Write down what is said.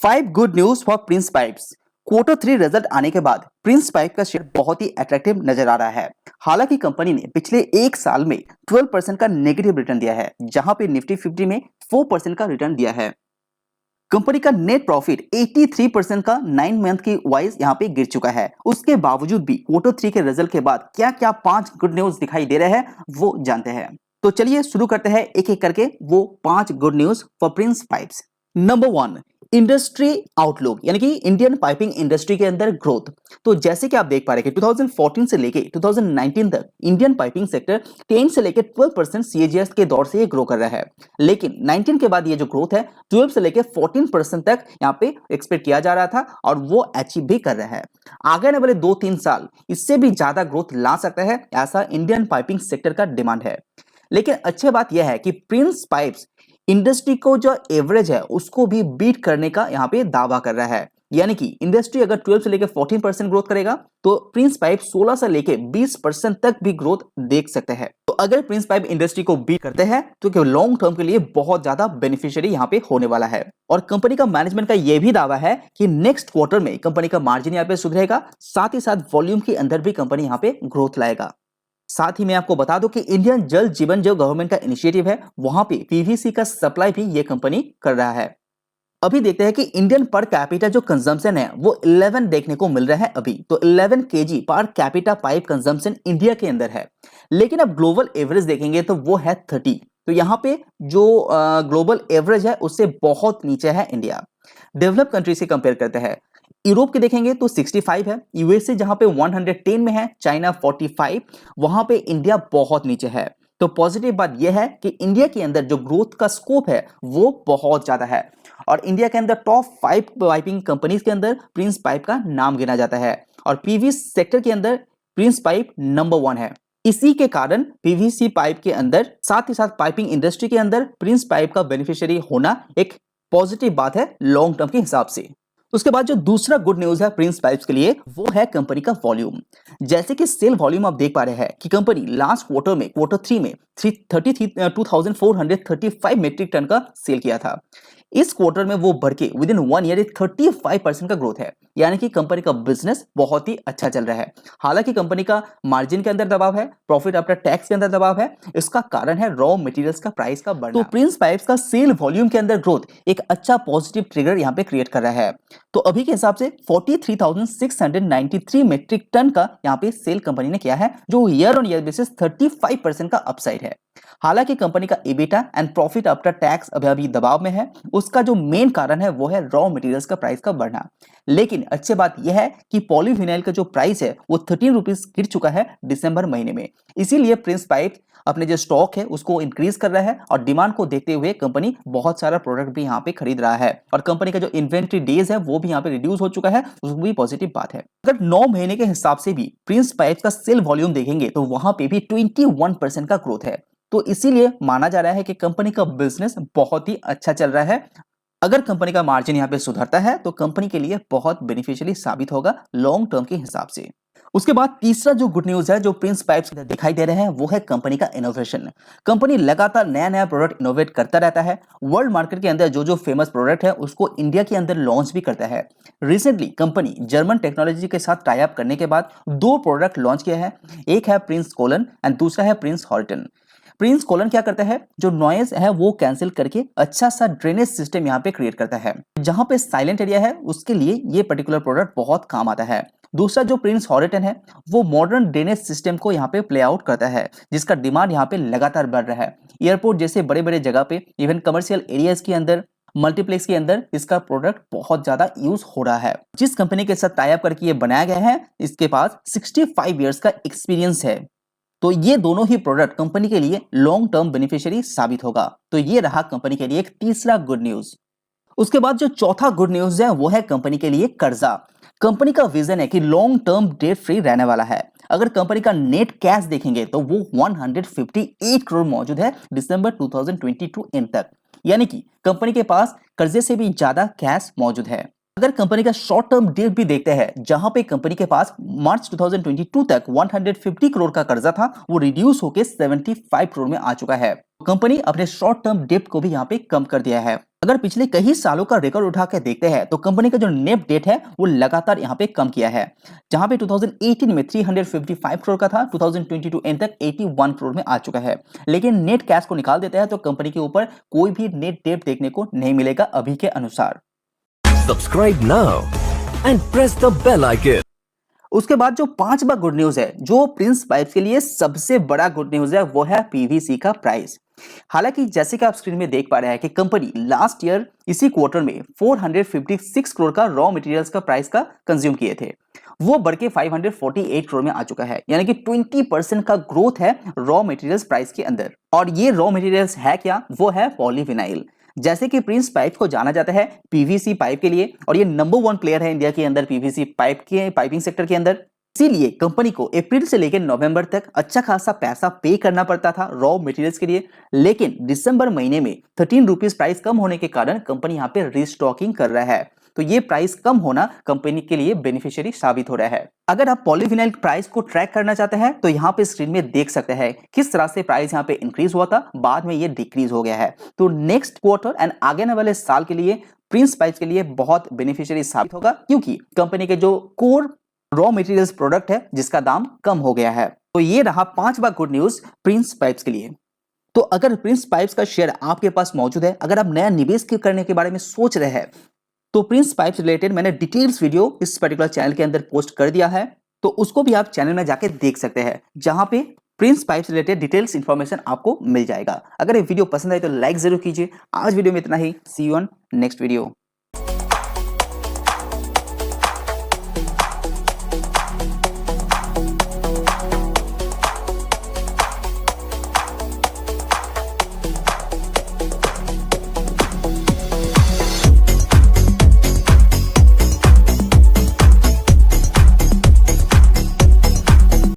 Five good news for Prince pipes. Q3 result आने के बाद प्रिंस पाइप का शेयर बहुत ही अट्रैक्टिव नजर आ रहा है। हालांकि कंपनी ने पिछले एक साल में 12% का नेगेटिव रिटर्न दिया है, जहां पे निफ्टी 50 में 4% का रिटर्न दिया है। कंपनी का नेट प्रॉफिट 83% का 9 मंथ की वाइज यहां पे गिर चुका है। उसके बावजूद भी Q3 के रिजल्ट के बाद क्या क्या 5 गुड न्यूज दिखाई दे रहे हैं वो जानते हैं। तो चलिए शुरू करते हैं एक एक करके वो 5 good news for Prince pipes. Number 1, industry outlook यानी कि इंडियन पाइपिंग इंडस्ट्री के अंदर ग्रोथ। तो जैसे कि आप देख पा रहे हैं कि 2014 से लेके 2019 तक इंडियन पाइपिंग सेक्टर 10 से लेके 12% सीएजीएस के दौर से ये ग्रो कर रहा है। लेकिन 19 के बाद ये जो ग्रोथ है 12 से लेके 14% तक यहाँ पे एक्सपेक्ट किया जा रहा था और वो अचीव भी कर रहा है। आगे आने वाले 2-3 साल इससे भी ज्यादा ग्रोथ ला सकता है, ऐसा इंडियन पाइपिंग सेक्टर का डिमांड है। लेकिन अच्छी बात यह है कि प्रिंस पाइप्स इंडस्ट्री को जो एवरेज है उसको भी बीट करने का यहाँ पे दावा कर रहा है। यानी कि इंडस्ट्री अगर 12 से लेकर 14% ग्रोथ करेगा तो प्रिंस पाइप 16 से लेकर 20% तक भी ग्रोथ देख सकते हैं। तो अगर प्रिंस पाइप इंडस्ट्री को बीट करते हैं तो लॉन्ग टर्म के लिए बहुत ज्यादा बेनिफिशियरी यहाँ पे होने वाला है। और कंपनी का मैनेजमेंट का यह भी दावा है कि नेक्स्ट क्वार्टर में कंपनी का मार्जिन यहाँ पे सुधरेगा, साथ ही साथ वॉल्यूम के अंदर भी कंपनी यहाँ पे ग्रोथ लाएगा। साथ ही मैं आपको बता दूं कि इंडियन जल जीवन जो गवर्नमेंट का इनिशिएटिव है वहां पे पीवीसी का सप्लाई भी ये कंपनी कर रहा है। अभी देखते हैं कि इंडियन पर कैपिटा जो कंजम्पशन है वो 11 देखने को मिल रहा है अभी। तो 11 KG per capita pipe consumption India के अंदर है। लेकिन अब ग्लोबल एवरेज देखेंगे तो वो है 30। तो यहाँ पे जो ग्लोबल एवरेज है उससे बहुत नीचे है इंडिया। डेवलप कंट्री से कंपेयर करते हैं, यूरोप के देखेंगे तो 65 है, यूएसए जहां पे 110 में है, चाइना 45, वहां पे इंडिया बहुत नीचे है। तो पॉजिटिव बात यह है कि इंडिया के अंदर जो ग्रोथ का स्कोप है वो बहुत ज्यादा है। और इंडिया के अंदर टॉप 5 पाइपिंग कंपनीज के अंदर प्रिंस पाइप का नाम गिना जाता है और पीवीसी सेक्टर के अंदर प्रिंस पाइप नंबर 1 है। इसी के कारण पीवीसी पाइप के अंदर साथ ही साथ पाइपिंग इंडस्ट्री के अंदर प्रिंस पाइप का बेनिफिशियरी होना एक पॉजिटिव बात है लॉन्ग टर्म के हिसाब से। उसके बाद जो दूसरा गुड न्यूज है प्रिंस पाइप्स के लिए वो है कंपनी का वॉल्यूम। जैसे कि सेल वॉल्यूम आप देख पा रहे हैं कि कंपनी लास्ट क्वार्टर में Q3 में 2435 मेट्रिक टन का सेल किया था। इस क्वार्टर में वो बढ़ के विद इन 1 ईयर 35% का ग्रोथ है। यानी कि कंपनी का बिजनेस बहुत ही अच्छा चल रहा है। हालांकि कंपनी का मार्जिन के अंदर दबाव है, प्रॉफिट आफ्टर टैक्स के अंदर दबाव है। इसका कारण है रॉ मटेरियल्स का प्राइस का बढ़ना। तो प्रिंस पाइप्स का सेल वॉल्यूम के अंदर ग्रोथ एक अच्छा पॉजिटिव ट्रिगर यहाँ पे क्रिएट कर रहा है। तो अभी के हिसाब से 43,693 मेट्रिक टन का यहाँ पे सेल कंपनी ने किया है, जो ईयर ऑन ईयर बेसिस 35% का अपसाइड है। हालांकि कंपनी का EBITDA and profit after tax अभी दबाव में है। उसका जो मेन कारण है वो है रॉ मटेरियल्स का प्राइस का बढ़ना। लेकिन अच्छी बात यह है कि पॉलीविनाइल का जो प्राइस है वो 13 रुपीज गिर चुका है दिसंबर महीने में। इसीलिए प्रिंस पाइप अपने जो स्टॉक है उसको इंक्रीज कर रहा है और डिमांड को देखते हुए कंपनी बहुत सारा प्रोडक्ट भी यहाँ पे खरीद रहा है। और कंपनी का जो इन्वेंट्री डेज है वो भी यहाँ पे रिड्यूस हो चुका है, वो भी पॉजिटिव बात है। अगर 9 महीने के हिसाब से भी प्रिंस पाइप का सेल वॉल्यूम देखेंगे तो वहां पे भी 21% का ग्रोथ है। तो इसीलिए माना जा रहा है कि कंपनी का बिजनेस बहुत ही अच्छा चल रहा है। अगर कंपनी का मार्जिन यहाँ पे सुधरता है तो कंपनी के लिए बहुत बेनिफिशियली साबित होगा लॉन्ग टर्म के हिसाब से। उसके बाद तीसरा जो गुड न्यूज है जो प्रिंस पाइप्स दिखाई दे रहे हैं वो है कंपनी का इनोवेशन। कंपनी लगातार नया नया प्रोडक्ट इनोवेट करता रहता है। वर्ल्ड मार्केट के अंदर जो जो फेमस प्रोडक्ट है उसको इंडिया के अंदर लॉन्च भी करता है। रिसेंटली कंपनी जर्मन टेक्नोलॉजी के साथ टाई अप करने के बाद 2 प्रोडक्ट लॉन्च किया है। एक है प्रिंस कोलन एंड दूसरा है प्रिंस हॉर्टन। प्रिंस कोलन क्या करता है, जो नॉइज है वो कैंसिल करके अच्छा सा ड्रेनेज सिस्टम यहाँ पे क्रिएट करता है। जहां पे साइलेंट एरिया है उसके लिए ये पर्टिकुलर प्रोडक्ट बहुत काम आता है। दूसरा जो प्रिंस हॉरिटन है वो मॉडर्न ड्रेनेज सिस्टम को यहाँ पे प्ले आउट करता है, जिसका डिमांड यहाँ पे लगातार बढ़ रहा है। एयरपोर्ट जैसे बड़े बड़े जगह पे, इवन कमर्शियल एरियाज के अंदर, मल्टीप्लेक्स के अंदर इसका प्रोडक्ट बहुत ज्यादा यूज हो रहा है। जिस कंपनी के साथ टाई अप करके ये बनाया गया है इसके पास 65 ईयर्स का एक्सपीरियंस है। तो ये दोनों ही प्रोडक्ट कंपनी के लिए लॉन्ग टर्म बेनिफिशियरी साबित होगा। तो ये रहा कंपनी के लिए एक तीसरा गुड न्यूज। उसके बाद जो चौथा गुड न्यूज है वो है कंपनी के लिए कर्जा। कंपनी का विजन है कि लॉन्ग टर्म डेट फ्री रहने वाला है। अगर कंपनी का नेट कैश देखेंगे तो वो 158 करोड़ मौजूद है दिसंबर 2022 एंड तक। यानी कि कंपनी के पास कर्जे से भी ज्यादा कैश मौजूद है। अगर कंपनी का शॉर्ट टर्म डेट भी देखते हैं, जहां पे कंपनी के पास मार्च 2022 तक 150 करोड़ का कर्जा था, वो रिड्यूस होकर 75 करोड़ में आ चुका है। कंपनी अपने शॉर्ट टर्म डेट को भी यहाँ पे कम कर दिया है। अगर पिछले कई सालों का रिकॉर्ड उठा के देखते हैं तो कंपनी का जो नेट डेट है वो लगातार यहाँ पे कम किया है। जहां पे 2018 में 355 करोड़ का था, 2022 एंड तक 81 करोड़ में आ चुका है। लेकिन नेट कैश को निकाल देता है तो कंपनी के ऊपर कोई भी नेट डेट देखने को नहीं मिलेगा अभी के अनुसार। Subscribe now and press the bell icon. उसके बाद जो पांचवा गुड न्यूज है, जो प्रिंस पाइप्स के लिए सबसे बड़ा गुड न्यूज है, वो है पीवीसी का प्राइस। हालांकि जैसे कि आप स्क्रीन में देख पा रहे हैं कि कंपनी लास्ट ईयर इसी क्वार्टर में 456 करोड़ का रॉ मटेरियल्स का प्राइस का कंज्यूम किए थे, वो बढ़ के 548 करोड़ में आ चुका है। यानी कि 20% का ग्रोथ है रॉ मटेरियल्स प्राइस के अंदर। और ये रॉ मटेरियल्स है क्या? वो है पॉलीविनाइल। जैसे कि प्रिंस पाइप को जाना जाता है पीवीसी पाइप के लिए, और ये नंबर 1 प्लेयर है इंडिया के अंदर पीवीसी पाइप के पाइपिंग सेक्टर के अंदर। इसीलिए कंपनी को अप्रैल से लेकर नवंबर तक अच्छा खासा पैसा पे करना पड़ता था रॉ मटेरियल्स के लिए। लेकिन दिसंबर महीने में 13 रुपीज प्राइस कम होने के कारण कंपनी यहाँ पे रीस्टॉकिंग कर रहा है। तो ये प्राइस कम होना कंपनी के लिए बेनिफिशियरी साबित हो रहा है। अगर आप पॉलीविनाइल प्राइस को ट्रैक करना चाहते हैं तो यहाँ पे स्क्रीन में देख सकते हैं किस तरह से प्राइस यहाँ पे इंक्रीज हुआ था, बाद में ये डिक्रीज हो गया है। तो नेक्स्ट क्वार्टर एंड आगे आने वाले साल के लिए प्रिंस पाइप्स के लिए बहुत बेनिफिशियरी साबित होगा, क्योंकि कंपनी के जो कोर रॉ मटेरियल्स प्रोडक्ट है जिसका दाम कम हो गया है। तो ये रहा पांचवा गुड न्यूज प्रिंस पाइप्स के लिए। तो अगर प्रिंस पाइप्स का शेयर आपके पास मौजूद है, अगर आप नया निवेश करने के बारे में सोच रहे हैं, तो प्रिंस पाइप्स रिलेटेड मैंने डिटेल्स वीडियो इस पर्टिकुलर चैनल के अंदर पोस्ट कर दिया है, तो उसको भी आप चैनल में जाके देख सकते हैं, जहां पे Prince pipes related details information आपको मिल जाएगा। अगर ये वीडियो पसंद आए तो लाइक जरूर कीजिए। आज वीडियो में इतना ही। सी यू ऑन नेक्स्ट वीडियो।